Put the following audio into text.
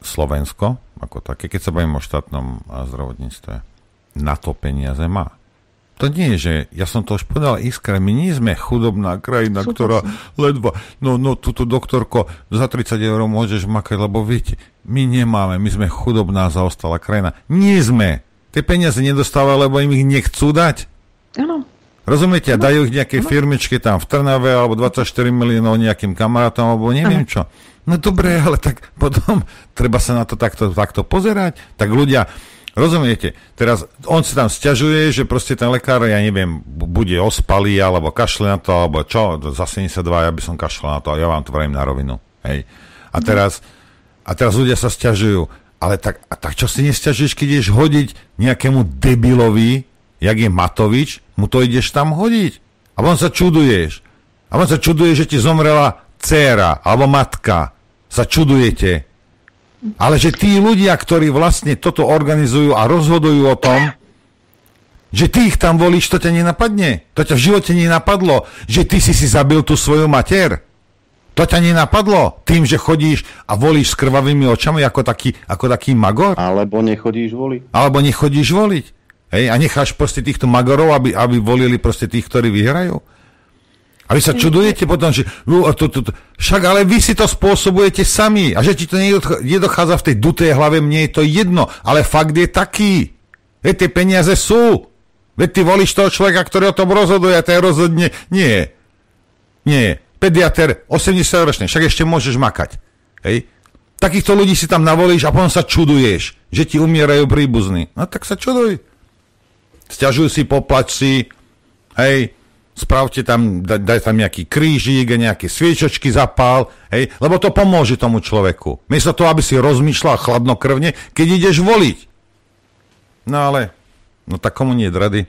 Slovensko, ako také, keď sa bavím o štátnom zdravotníctve, na to peniaze má. To nie je, že, ja som to už povedal, Iskra, my nie sme chudobná krajina, ktorá ledva, no túto doktorko, za 30 eur môžeš makať, lebo viete, my nemáme, my sme chudobná zaostalá krajina. Nie sme. Tie peniaze nedostávajú, lebo im ich nechcú dať. Áno. Rozumiete? A dajú ich nejaké firmičky tam v Trnave, alebo 24 miliónov nejakým kamarátom, alebo neviem čo. No dobre, ale tak potom treba sa na to takto pozerať. Tak ľudia, rozumiete, teraz on sa tam sťažuje, že proste ten lekár, ja neviem, bude ospalý, alebo kašle na to, alebo čo, za 72, ja by som kašľal na to, ja vám to vravím na rovinu. Hej. A teraz ľudia sa sťažujú, ale tak čo si nesťažuješ, keď ideš hodiť nejakému debilovi, jak je Matovič, mu to ideš tam hodiť. A on sa čuduješ. A on sa čuduje, že ti zomrela dcéra, alebo matka. Sa čudujete. Ale že tí ľudia, ktorí vlastne toto organizujú a rozhodujú o tom, že ty ich tam volíš, to ťa nenapadne. To ťa v živote nenapadlo, že ty si zabil tú svoju mater. To ťa nenapadlo tým, že chodíš a volíš s krvavými očami ako taký magor? Alebo nechodíš voliť. Alebo nechodíš voliť. Hej? A necháš proste týchto magorov, aby volili proste tých, ktorí vyhrajú. A vy sa čudujete potom, že však ale vy si to spôsobujete sami. A že ti to nedochádza v tej dutej hlave, mne je to jedno. Ale fakt je taký. Veď tie peniaze sú. Veď ty volíš toho človeka, ktorý o tom rozhoduje a ten rozhodne. Nie. Pediater, 80-ročný, však ešte môžeš makať. Hej? Takýchto ľudí si tam navolíš a potom sa čuduješ, že ti umierajú príbuzní. No tak sa čuduj. Sťažujú si, poplač si, hej, spravte tam, daj tam nejaký krížik a nejaké sviečočky zapál, hej, lebo to pomôže tomu človeku. Miesto toho, aby si rozmýšľal chladnokrvne, keď ideš voliť. No ale, tak komu nie je rady.